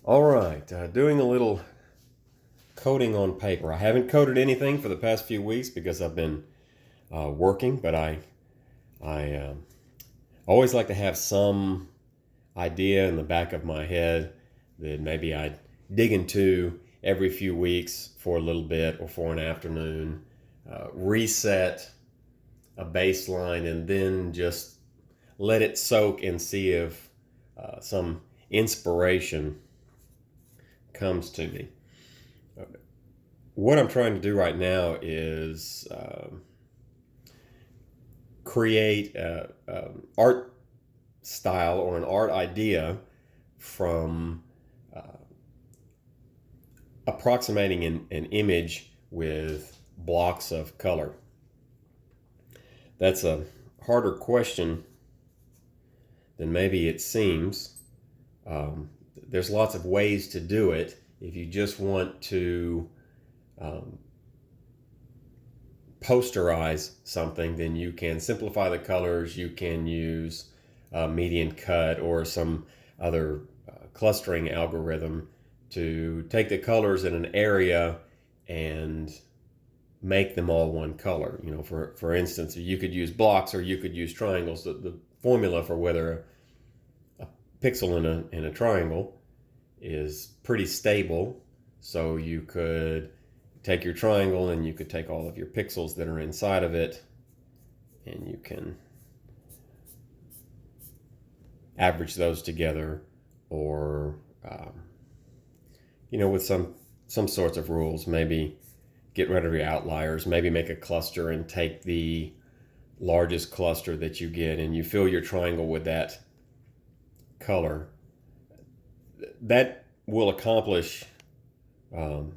All right, doing a little coating on paper. I haven't coated anything for the past few weeks because I've been working, but I always like to have some idea in the back of my head that maybe I dig into every few weeks for a little bit or for an afternoon, reset a baseline, and then just let it soak and see if some inspiration comes to me. What I'm trying to do right now is create an art style or an art idea from uh, approximating an image with blocks of color. That's a harder question than maybe it seems. There's lots of ways to do it. If you just want to um, posterize something, then you can simplify the colors. You can use median cut or some other clustering algorithm to take the colors in an area and make them all one color. You know, for instance, you could use blocks or you could use triangles. The formula for whether a pixel in a triangle is pretty stable. So you could take your triangle and you could take all of your pixels that are inside of it and you can average those together, or with some sorts of rules, maybe get rid of your outliers, maybe make a cluster and take the largest cluster that you get and you fill your triangle with that color. That will accomplish um,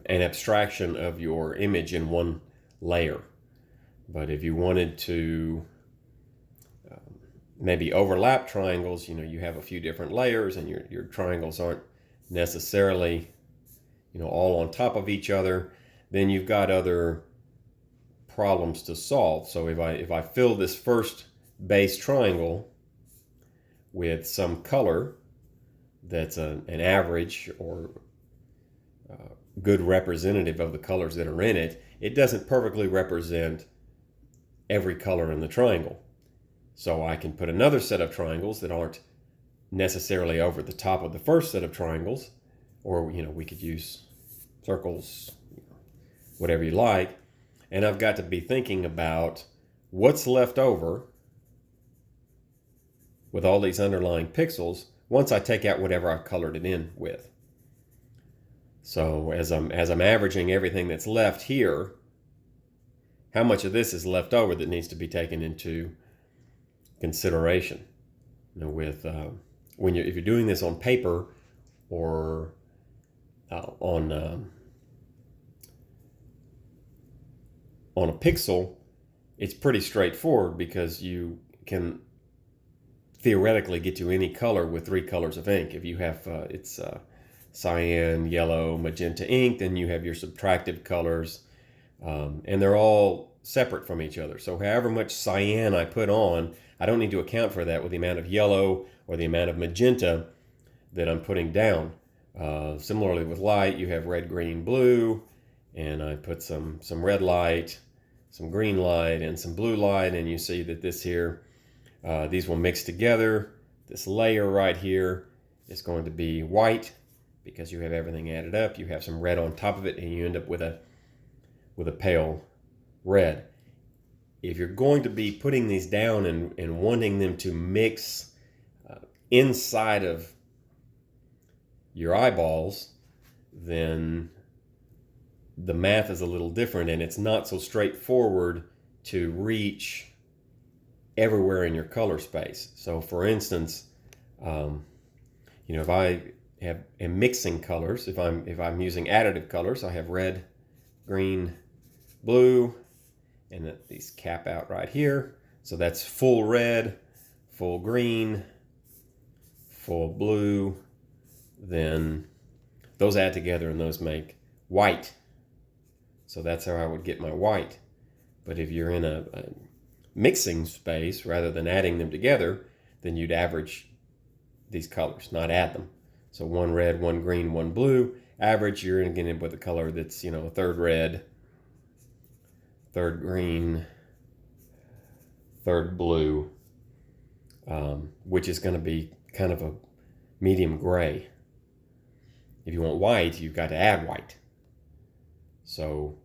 an abstraction of your image in one layer. But if you wanted to maybe overlap triangles, you have a few different layers and your triangles aren't necessarily all on top of each other, then you've got other problems to solve. So if I fill this first base triangle with some color that's an average or good representative of the colors that are in it, it doesn't perfectly represent every color in the triangle. So I can put another set of triangles that aren't necessarily over the top of the first set of triangles, or we could use circles, whatever you like. And I've got to be thinking about what's left over with all these underlying pixels once I take out whatever I've colored it in with. So as I'm averaging everything that's left here, how much of this is left over that needs to be taken into consideration? With if you're doing this on paper or on a pixel, it's pretty straightforward because you can theoretically get to any color with three colors of ink. If you have it's cyan, yellow, magenta ink, then you have your subtractive colors, and they're all separate from each other. So however much cyan I put on, I don't need to account for that with the amount of yellow or the amount of magenta that I'm putting down. Similarly with light, you have red, green, blue, and I put some red light, some green light, and some blue light, and you see that this here, these will mix together. This layer right here is going to be white because you have everything added up. You have some red on top of it, and you end up with a pale red. If you're going to be putting these down and wanting them to mix inside of your eyeballs, then the math is a little different, and it's not so straightforward to reach everywhere in your color space. So for instance, if I am mixing colors, if I'm using additive colors, I have red, green, blue, and these cap out right here. So that's full red, full green, full blue. Then those add together and those make white. So that's how I would get my white. But if you're in a mixing space rather than adding them together, then you'd average these colors, not add them. So one red, one green, one blue. Average, you're going to get in with a color that's, a third red, third green, third blue, which is going to be kind of a medium gray. If you want white, you've got to add white. So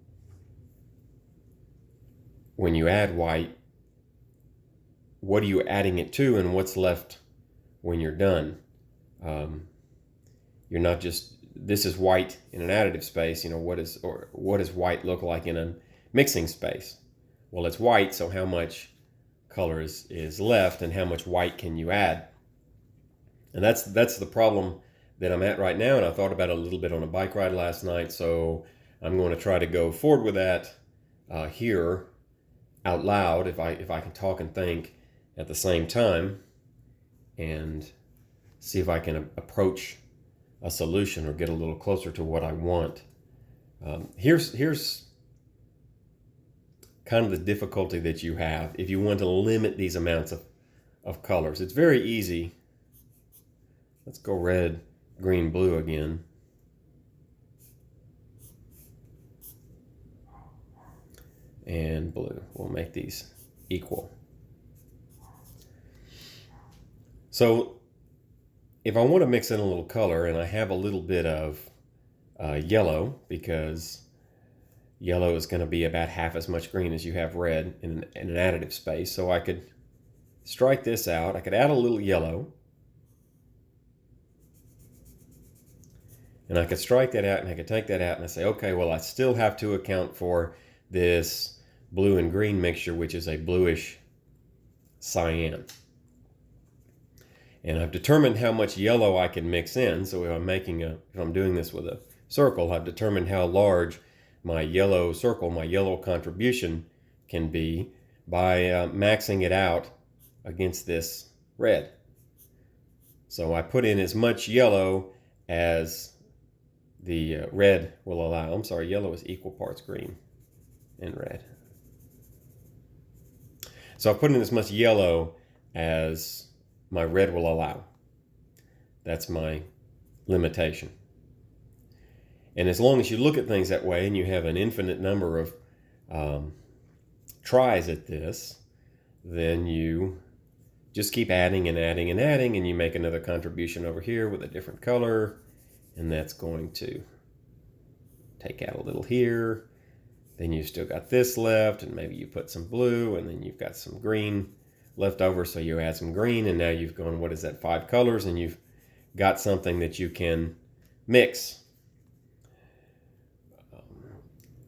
when you add white, what are you adding it to, and what's left when you're done? You're not just, this is white in an additive space, what does white look like in a mixing space? Well, it's white, so how much color is left, and how much white can you add? And that's the problem that I'm at right now, and I thought about it a little bit on a bike ride last night, so I'm going to try to go forward with that here out loud, if I can talk and think at the same time, and see if I can approach a solution or get a little closer to what I want. Here's kind of the difficulty that you have if you want to limit these amounts of colors. It's very easy. Let's go red, green, blue again. And blue. We'll make these equal. So if I want to mix in a little color, and I have a little bit of yellow, because yellow is going to be about half as much green as you have red in an additive space, so I could strike this out. I could add a little yellow, and I could strike that out, and I could take that out, and I say, okay, well, I still have to account for this blue and green mixture, which is a bluish cyan. And I've determined how much yellow I can mix in. So if I'm doing this with a circle, I've determined how large my yellow circle, my yellow contribution can be by maxing it out against this red. So I put in as much yellow as the red will allow. I'm sorry, yellow is equal parts green and red. So I put in as much yellow as my red will allow. That's my limitation. And as long as you look at things that way, and you have an infinite number of tries at this, then you just keep adding and adding and adding, and you make another contribution over here with a different color, and that's going to take out a little here. Then you've still got this left, and maybe you put some blue, and then you've got some green left over, so you add some green, and now you've gone, what is that, 5 colors, and you've got something that you can mix.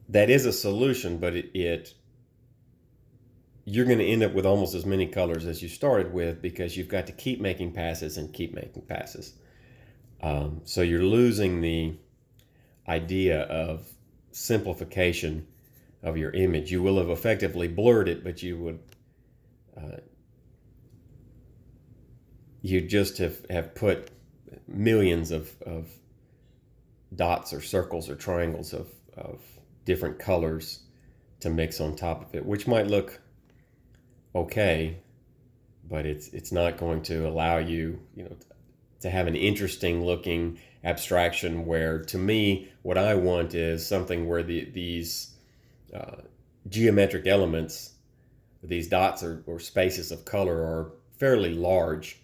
That is a solution, but you're going to end up with almost as many colors as you started with, because you've got to keep making passes and keep making passes. So you're losing the idea of simplification of your image. You will have effectively blurred it, but you would you just have put millions of dots or circles or triangles of different colors to mix on top of it, which might look okay, but it's not going to allow you, to have an interesting looking abstraction, where, to me, what I want is something where these geometric elements, these dots or spaces of color, are fairly large,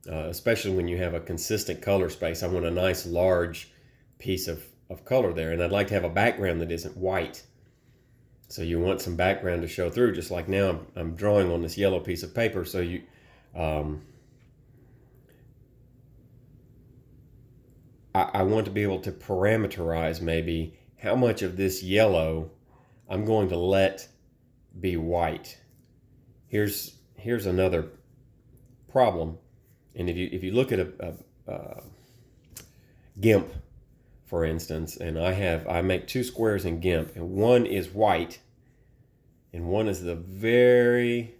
especially when you have a consistent color space. I want a nice large piece of color there, and I'd like to have a background that isn't white. So you want some background to show through, just like now I'm drawing on this yellow piece of paper. So I want to be able to parameterize maybe how much of this yellow I'm going to let be white. Here's another problem. And if you look at a GIMP, for instance, and I make 2 squares in GIMP, and one is white and one is the very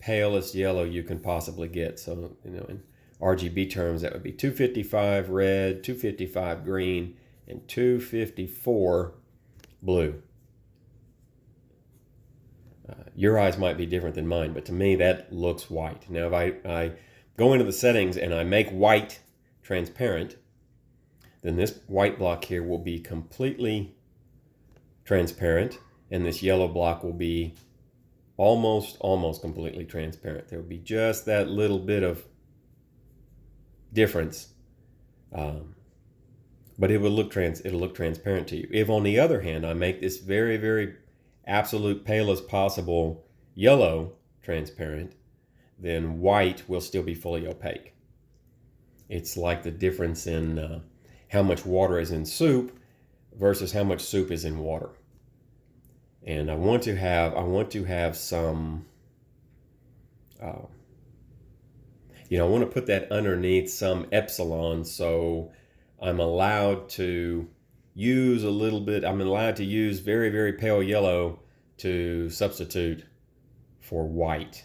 palest yellow you can possibly get. So, in RGB terms, that would be 255 red, 255 green, and 254 blue. Your eyes might be different than mine, but to me that looks white. Now if I go into the settings and I make white transparent, then this white block here will be completely transparent, and this yellow block will be almost completely transparent. There will be just that little bit of difference, but it'll look transparent to you. If, on the other hand, I make this very absolute pale as possible yellow transparent, then white will still be fully opaque. It's like the difference in how much water is in soup versus how much soup is in water. And I want to have some, I want to put that underneath some epsilon, so I'm allowed to use a little bit. I'm allowed to use very pale yellow to substitute for white.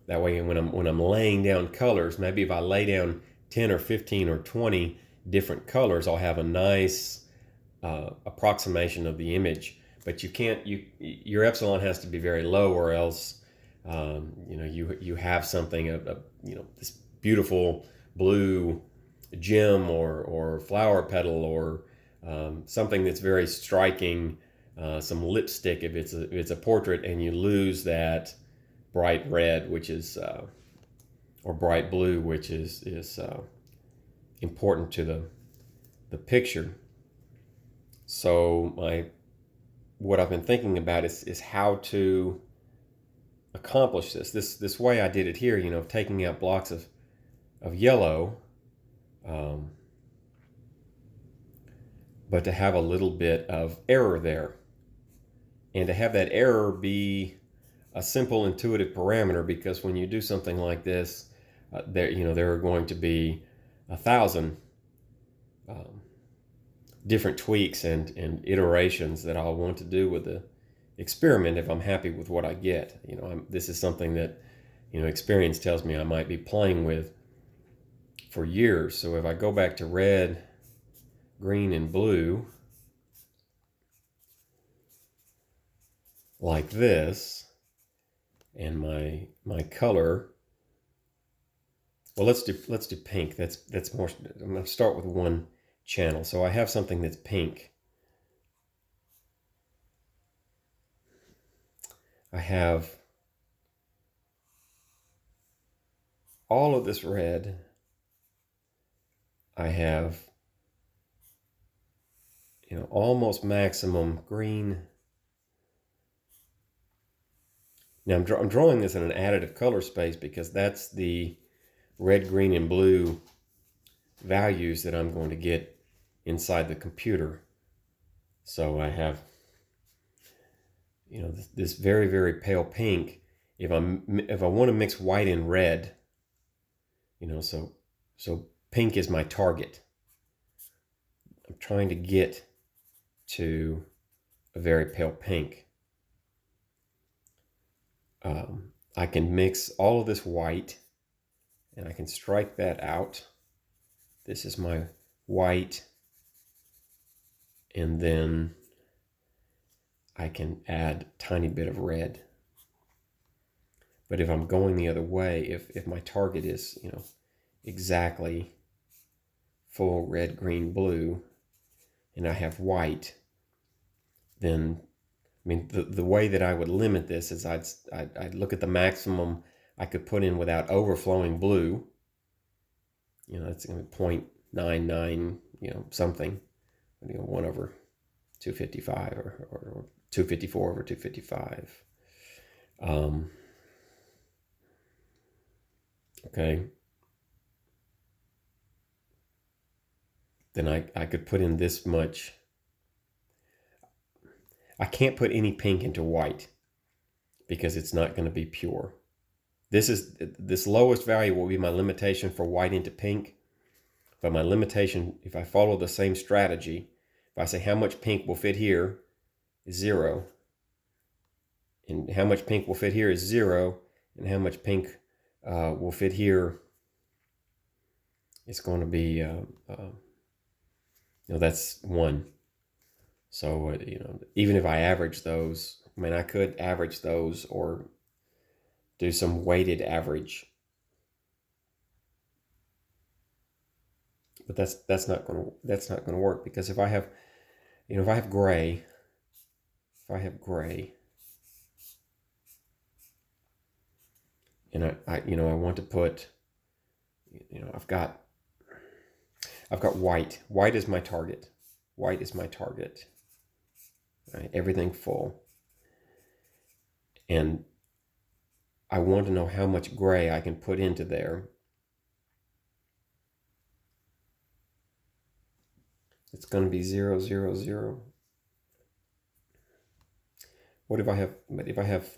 That way, when I'm laying down colors, maybe if I lay down 10 or 15 or 20 different colors, I'll have a nice approximation of the image. But your epsilon has to be very low, or else you have something this beautiful blue gem or flower petal, or something that's very striking, some lipstick if it's a portrait, and you lose that bright red, which is or bright blue, which is important to the picture. So what I've been thinking about is how to accomplish this. This way I did it here, taking out blocks of yellow, but to have a little bit of error there, and to have that error be a simple intuitive parameter, because when you do something like this, there are going to be 1,000 different tweaks and iterations that I'll want to do with the experiment if I'm happy with what I get. This is something that experience tells me I might be playing with for years. So if I go back to red, green, and blue like this, and my color, well, let's do pink. That's more. I'm going to start with one channel. So I have something that's pink. I have all of this red. I have almost maximum green. Now I'm drawing this in an additive color space because that's the red, green, and blue values that I'm going to get inside the computer. So I have this very pale pink. If I want to mix white and red, so pink is my target. I'm trying to get to a very pale pink. I can mix all of this white, and I can strike that out. This is my white, and then I can add a tiny bit of red. But if I'm going the other way, if my target is exactly full red, green, blue, and I have white, then the way that I would limit this is I'd look at the maximum I could put in without overflowing blue. That's going to be 0.99, something, 1 over 255 or 254 over 255. Okay. Then I could put in this much. I can't put any pink into white because it's not going to be pure. This lowest value will be my limitation for white into pink. But my limitation, if I follow the same strategy, if I say how much pink will fit here is 0, and how much pink will fit here is 0, and how much pink will fit here, it's going to be, that's 1. So, even if I average those, I could average those or do some weighted average. but that's not gonna work, because if I have, if I have gray, and I want to put, I've got white. White is my target. White is my target. Right? Everything full. And I want to know how much gray I can put into there. It's going to be 0, 0, 0. What if I have, but if I have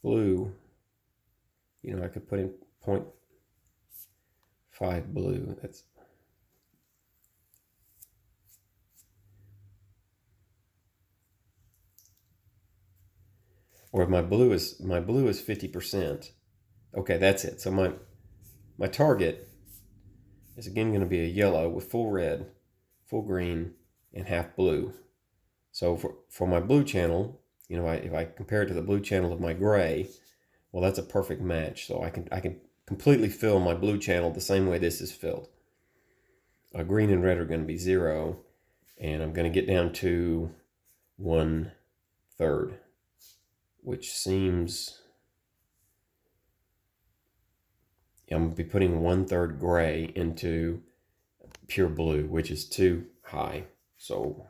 blue, I could put in 0.5 blue. That's, or if my blue is 50%. Okay, that's it. So my target is again going to be a yellow with full red, full green, and half blue. So for my blue channel, if I compare it to the blue channel of my gray, well, that's a perfect match. So I can completely fill my blue channel the same way this is filled. Green and red are going to be 0, and I'm going to get down to 1/3, which seems, I'm going to be putting 1/3 gray into pure blue, which is too high. So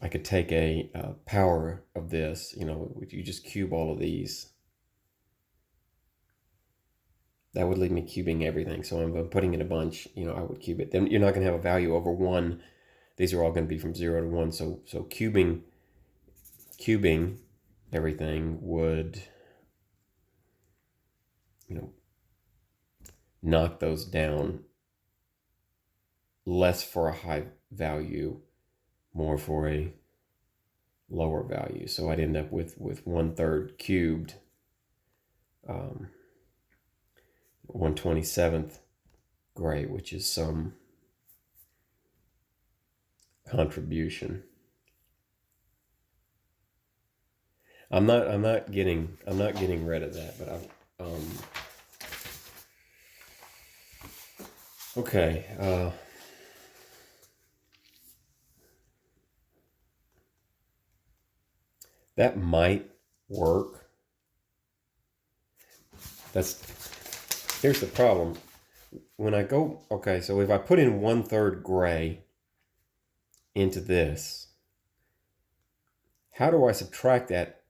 I could take a power of this, you just cube all of these. That would leave me cubing everything. So I'm putting in a bunch, I would cube it. Then you're not going to have a value over 1. These are all going to be from 0 to 1. So cubing everything would, knock those down, less for a high value, more for a lower value. So I'd end up with 1/3 cubed, 1/27th gray, which is some contribution. I'm not getting rid of that, but okay. That might work. Here's the problem. When I go, okay, so if I put in 1/3 gray into this, how do I subtract that?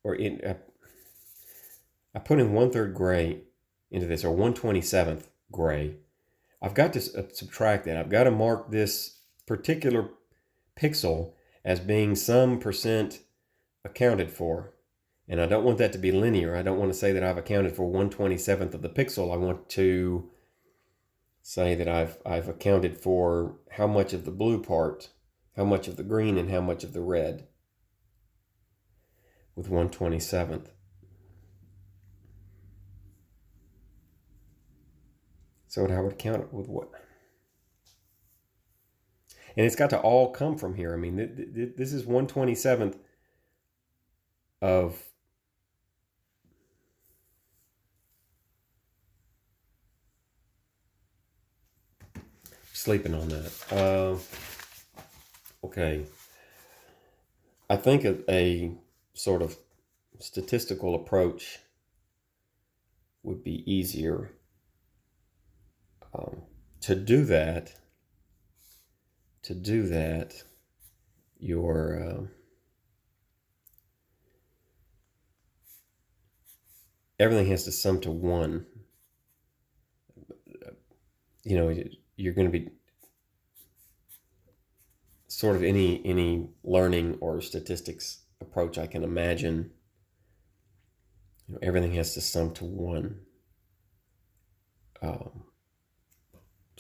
Or I put in 1/3 gray into this, or 1/27th gray. I've got to subtract that. I've got to mark this particular pixel as being some percent accounted for. And I don't want that to be linear. I don't want to say that I've accounted for 1/27th of the pixel. I want to say that I've accounted for how much of the blue part, how much of the green, and how much of the red with 1/27th. So I would count it with what? And it's got to all come from here. I mean, this is 1/27th of sleeping on that. Okay. I think a sort of statistical approach would be easier. To do that, your everything has to sum to 1. You're going to be sort of any learning or statistics approach I can imagine. Everything has to sum to 1.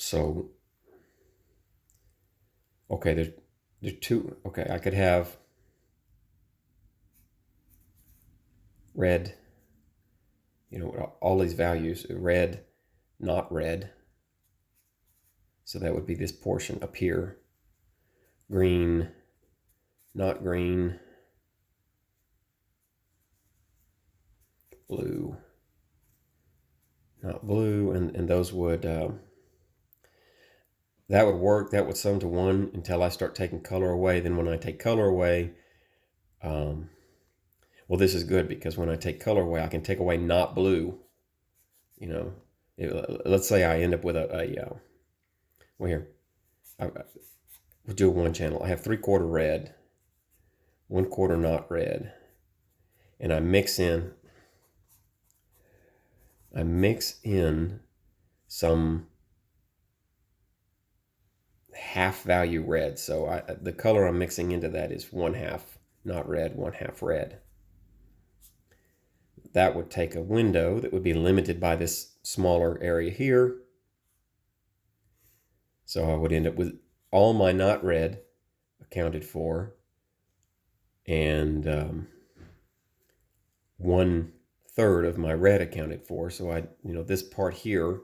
So, okay, there's 2. Okay, I could have red, all these values, red, not red. So that would be this portion up here. Green, not green. Blue, not blue, and those would, that would work. That would sum to 1 until I start taking color away. Then when I take color away, well, this is good because when I take color away, I can take away not blue. You know, let's say I end up with well, here, we'll do one channel. I have 3/4 red, 1/4 not red, and I mix in some half value red. So the color I'm mixing into that is 1/2 not red, 1/2 red. That would take a window that would be limited by this smaller area here. So I would end up with all my not red accounted for, and 1/3 of my red accounted for. So this part here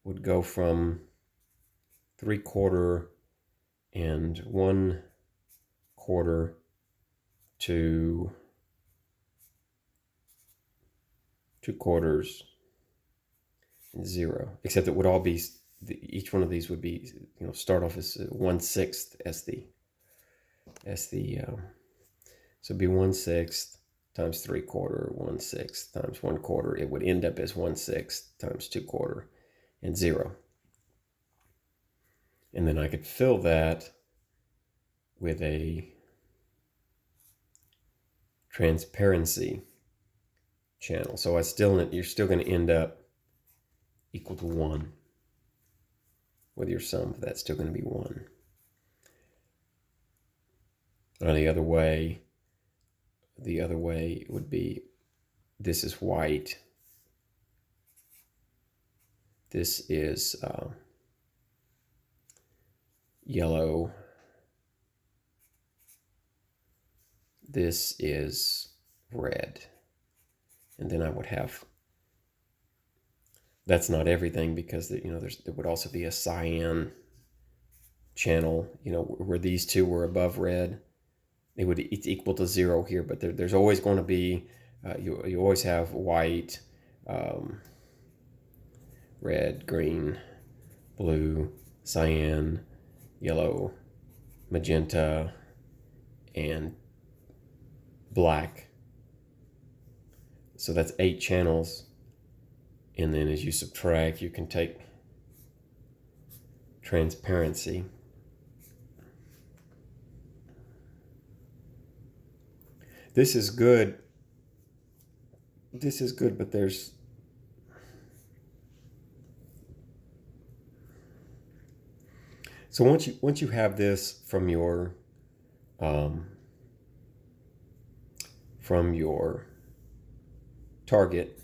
would go from 3/4 and 1/4 to 2/4 and 0, except it would all be, each one of these would be, start off as 1/6 as the so it'd be 1/6 times 3/4, 1/6 times 1/4. It would end up as 1/6 times 2/4 and 0. And then I could fill that with a transparency channel. So you're still going to end up equal to 1 with your sum. That's still going to be 1. Or the other way would be, this is white. This is yellow. This is red. And then I would have, that's not everything, because there would also be a cyan channel, where these two were above red. It's equal to 0 here, but there's always going to be, you always have white, red, green, blue, cyan, yellow, magenta, and black. So that's 8 channels. And then as you subtract, you can take transparency. This is good, but there's, so once you have this from your target,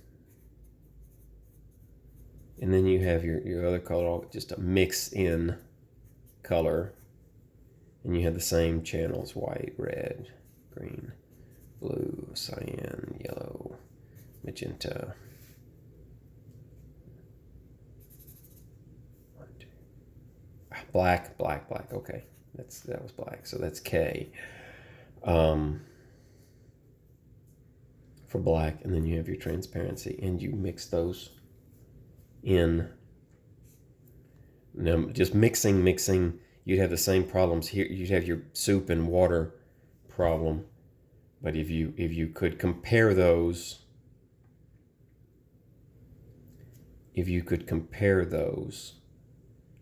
and then you have your other color, just a mix in color, and you have the same channels: white, red, green, blue, cyan, yellow, magenta. Black. Okay, that was black. So that's K for black, and then you have your transparency, and you mix those in. Now, just mixing, you'd have the same problems here. You'd have your soup and water problem, but if you could compare those,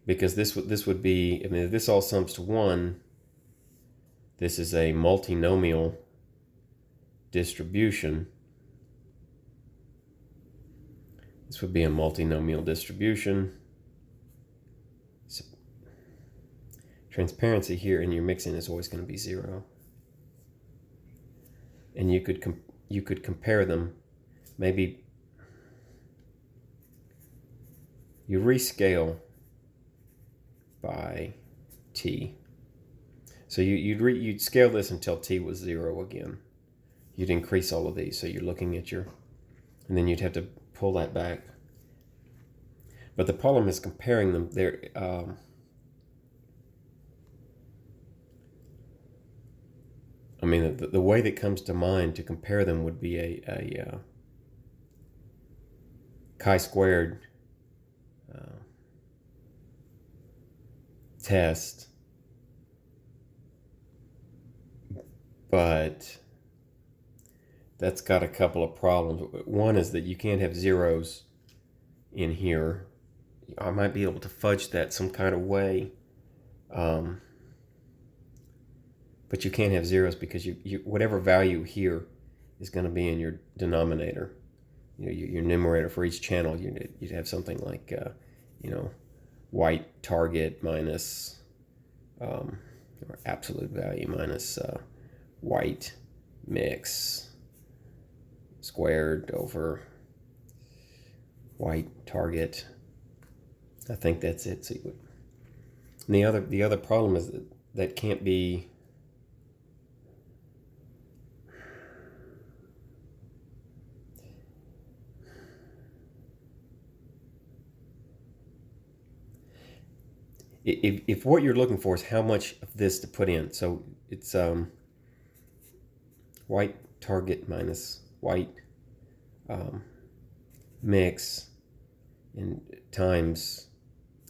because this would be, if this all sums to 1, this is a multinomial distribution. This would be a multinomial distribution. So transparency here in your mixing is always going to be 0. And you could compare them. Maybe you rescale by t. So you'd scale this until t was 0 again. You'd increase all of these. So you're looking at and then you'd have to pull that back. But the problem is comparing them. The way that comes to mind to compare them would be a chi-squared test, but that's got a couple of problems. One is that you can't have zeros in here. I might be able to fudge that some kind of way, but you can't have zeros because you whatever value here is going to be in your denominator. You know, your numerator for each channel, you'd have something like, white target minus, or absolute value minus white mix squared over white target. I think that's it. So and the other problem is that can't be. If what you're looking for is how much of this to put in, so it's white target minus white mix and times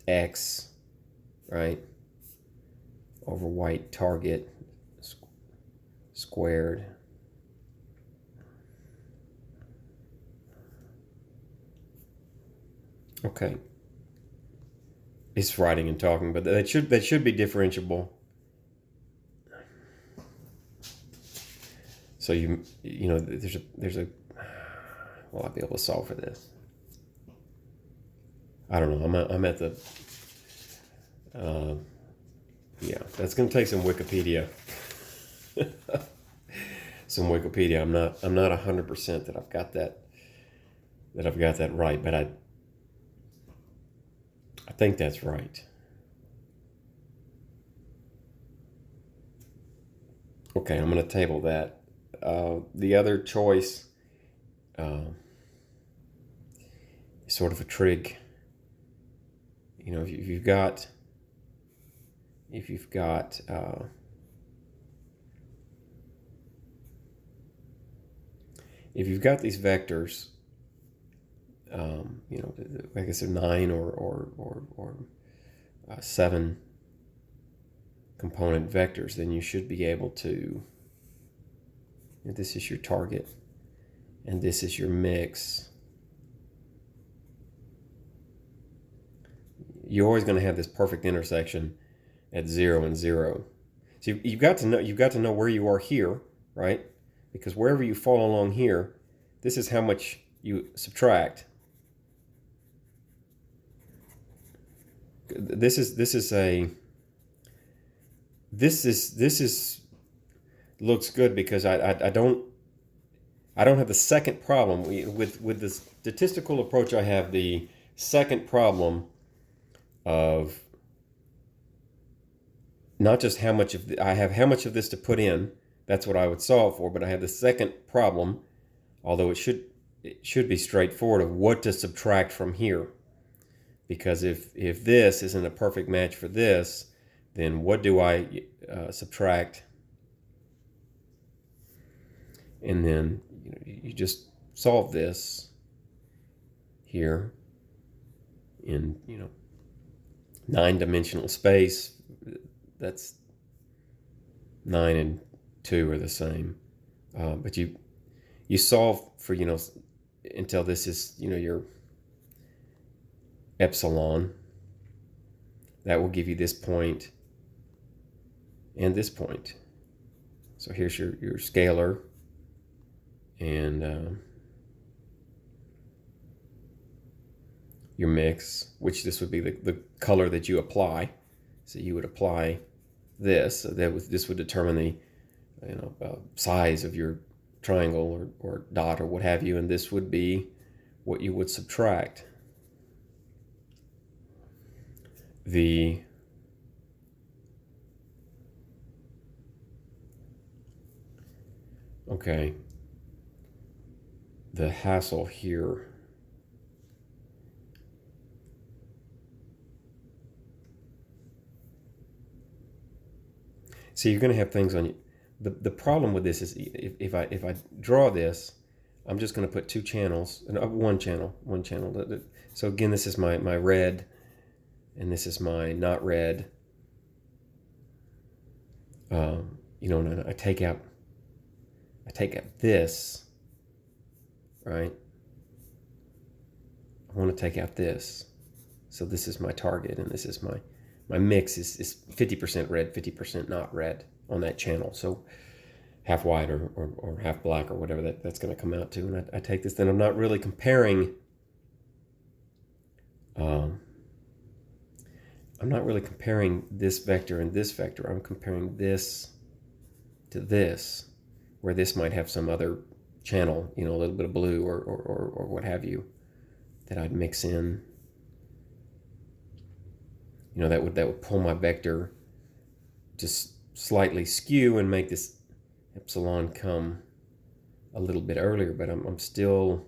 x, right, over white target squared. Okay. It's writing and talking, but that should be differentiable. So you know there's a will I be able to solve for this? I don't know. I'm at the yeah. That's going to take some Wikipedia. Some Wikipedia. I'm not 100% that I've got that right, but I think that's right. Okay, I'm going to table that. The other choice is sort of a trig. You know, if you've got these vectors, you know, I guess they're 9 or 7 component vectors, then you should be able to. This is your target, and this is your mix. You're always going to have this perfect intersection at 0 and 0. So you've got to know where you are here, right? Because wherever you fall along here, this is how much you subtract. This looks good because I don't have the second problem with the statistical approach. I have the second problem of not just how much of I have how much of this to put in. That's what I would solve for, but I have the second problem, although it should be straightforward, of what to subtract from here. Because if this isn't a perfect match for this, then what do I subtract? And then you just solve this here in 9-dimensional space. That's 9 and 2 are the same, but you solve for until this is your epsilon. That will give you this point and this point. So here's your scalar, and your mix, which this would be the color that you apply. So you would apply this. So this would determine the size of your triangle or dot or what have you, and this would be what you would subtract. The hassle here so you're going to have things on you. The problem with this is if I draw this, I'm just going to put two channels, one channel. So again, this is my red, and this is my not red. You know, and I take out this, right? I want to take out this. So this is my target, and this is my mix is 50% red, 50% not red on that channel. So half white or half black or whatever that's going to come out to. And I take this, then I'm not really comparing. I'm not really comparing this vector and this vector. I'm comparing this to this, where this might have some other channel, you know, a little bit of blue or what have you, that I'd mix in. You know, that would pull my vector just slightly skew and make this epsilon come a little bit earlier, but I'm still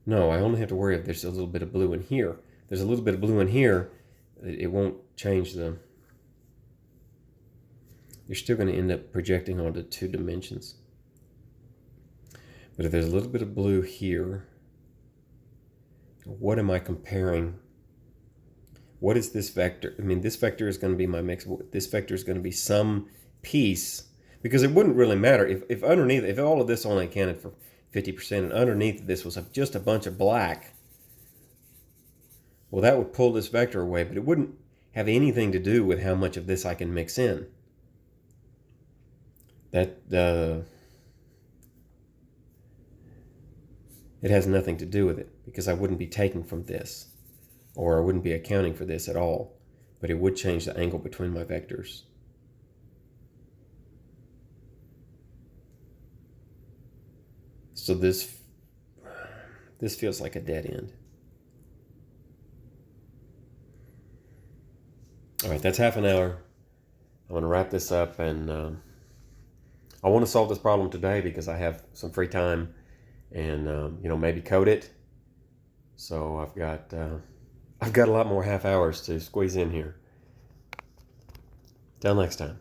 no, I only have to worry if there's a little bit of blue in here. There's a little bit of blue in here, it won't change the. You're still going to end up projecting onto 2 dimensions. But if there's a little bit of blue here, what am I comparing? What is this vector? I mean, this vector is going to be my mix. This vector is going to be some piece, because it wouldn't really matter if underneath, if all of this only accounted for 50% and underneath this was just a bunch of black. Well, that would pull this vector away, but it wouldn't have anything to do with how much of this I can mix in. That it has nothing to do with it, because I wouldn't be taking from this, or I wouldn't be accounting for this at all, but it would change the angle between my vectors. So this feels like a dead end. All right, that's half an hour. I'm going to wrap this up, and I want to solve this problem today because I have some free time, and you know, maybe code it. So I've got a lot more half hours to squeeze in here. Till next time.